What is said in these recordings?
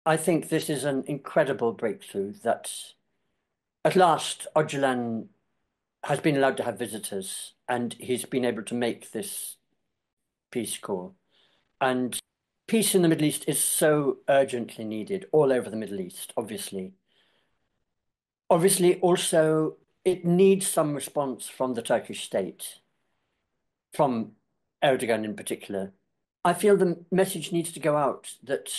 I think this is an incredible breakthrough that at last Öcalan has been allowed to have visitors and he's been able to make this peace call. And peace in the Middle East is so urgently needed all over the Middle East, obviously. Obviously, also, it needs some response from the Turkish state, from Erdogan in particular. I feel the message needs to go out that,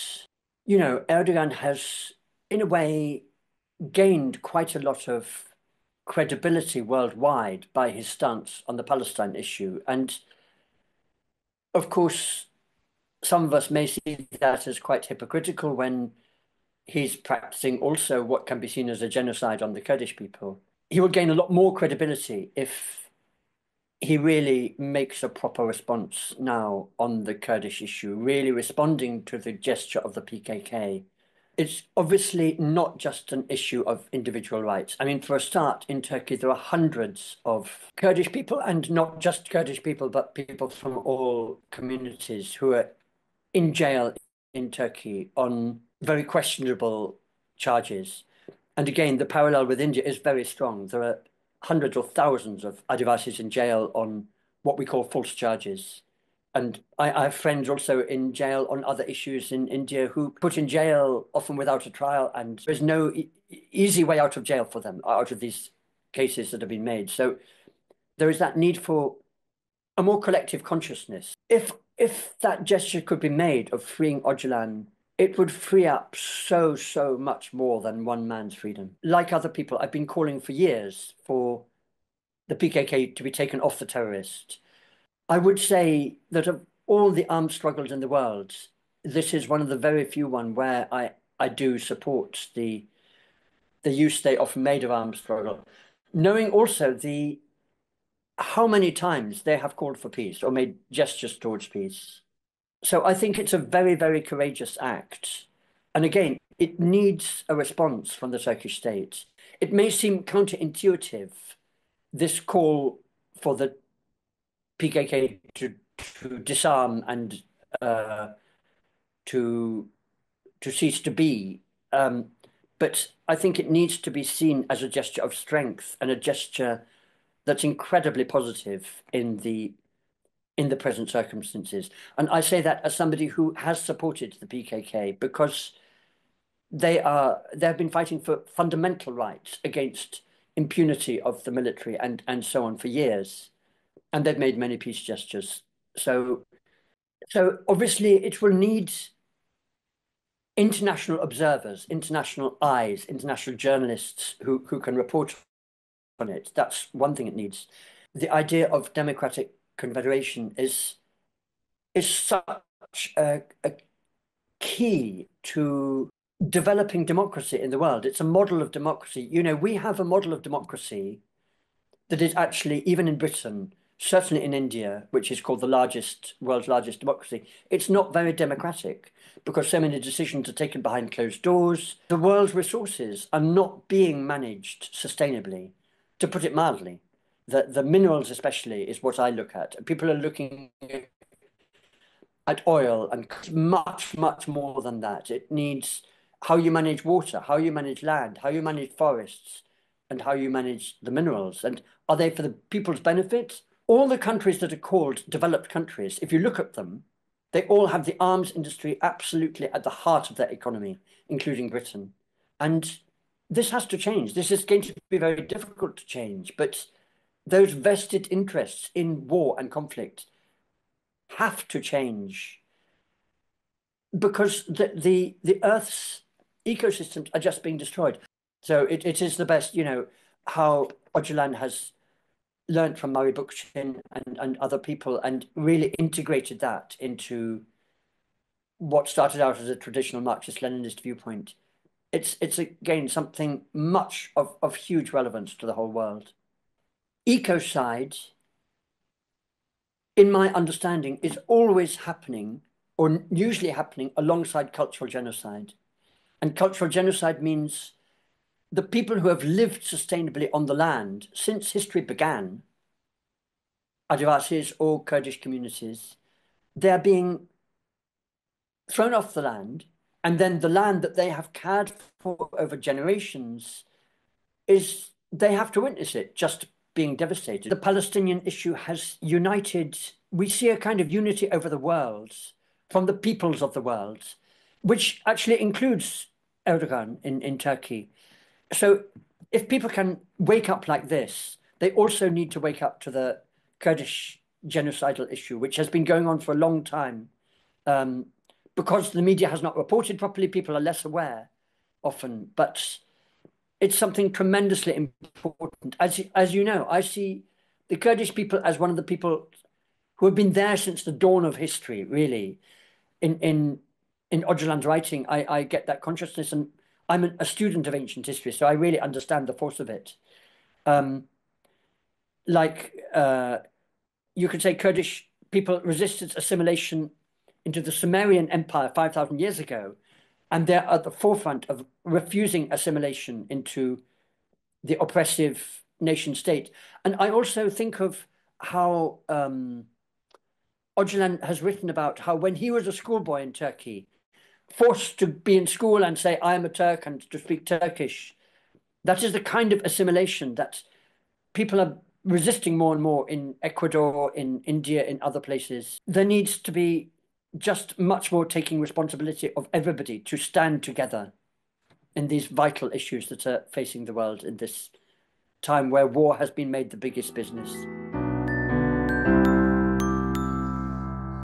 Erdogan has, in a way, gained quite a lot of credibility worldwide by his stance on the Palestine issue. And of course, some of us may see that as quite hypocritical when he's practicing also what can be seen as a genocide on the Kurdish people. He will gain a lot more credibility if he really makes a proper response now on the Kurdish issue, really responding to the gesture of the PKK. It's obviously not just an issue of individual rights. I mean, for a start, in Turkey, there are hundreds of Kurdish people, and not just Kurdish people, but people from all communities who are in jail in Turkey on very questionable charges. And again, the parallel with India is very strong. There are hundreds or thousands of Adivasis in jail on what we call false charges. And I have friends also in jail on other issues in India who put in jail often without a trial, and there's no easy way out of jail for them, out of these cases that have been made. So there is that need for a more collective consciousness. If that gesture could be made of freeing Öcalan, it would free up so much more than one man's freedom. Like other people, I've been calling for years for the PKK to be taken off the terrorist. I would say that of all the armed struggles in the world, this is one of the very few one where I do support the use they often made of armed struggle, knowing also the how many times they have called for peace or made gestures towards peace. So I think it's a very courageous act. And again, it needs a response from the Turkish state. It may seem counterintuitive, this call for the PKK to disarm and to cease to be. But I think it needs to be seen as a gesture of strength and a gesture that's incredibly positive in the present circumstances. And I say that as somebody who has supported the PKK because they've been fighting for fundamental rights against impunity of the military and so on for years. And they've made many peace gestures. So obviously it will need international observers, international eyes, international journalists who can report on it. That's one thing it needs. The idea of democratic confederation is such a key to developing democracy in the world. It's a model of democracy. We have a model of democracy that is actually, even in Britain, certainly in India, which is called world's largest democracy, it's not very democratic because so many decisions are taken behind closed doors. The world's resources are not being managed sustainably, to put it mildly. The minerals especially is what I look at. People are looking at oil and much more than that. It needs how you manage water, how you manage land, how you manage forests, and how you manage the minerals. And are they for the people's benefit? All the countries that are called developed countries, if you look at them, they all have the arms industry absolutely at the heart of their economy, including Britain. And this has to change. This is going to be very difficult to change, but those vested interests in war and conflict have to change because the Earth's ecosystems are just being destroyed. So it is the best, how Öcalan has learned from Murray Bookchin and other people and really integrated that into what started out as a traditional Marxist-Leninist viewpoint. It's again something much of huge relevance to the whole world. Ecocide, in my understanding, is always happening or usually happening alongside cultural genocide. And cultural genocide means the people who have lived sustainably on the land since history began, Adivasis or Kurdish communities, they're being thrown off the land And then the land that they have cared for over generations is they have to witness it just being devastated. The Palestinian issue has united, we see a kind of unity over the world from the peoples of the world, which actually includes Erdogan in Turkey. So if people can wake up like this, they also need to wake up to the Kurdish genocidal issue, which has been going on for a long time. Because the media has not reported properly, people are less aware often, but it's something tremendously important. As you know, I see the Kurdish people as one of the people who have been there since the dawn of history, really. In Öcalan's writing, I get that consciousness, and I'm a student of ancient history, so I really understand the force of it. Um, like you could say Kurdish people resisted assimilation into the Sumerian Empire 5,000 years ago, and they're at the forefront of refusing assimilation into the oppressive nation state. And I also think of how Öcalan has written about how when he was a schoolboy in Turkey, forced to be in school and say, I am a Turk and to speak Turkish, that is the kind of assimilation that people are resisting more and more in Ecuador, in India, in other places. There needs to be just much more taking responsibility of everybody to stand together in these vital issues that are facing the world in this time where war has been made the biggest business.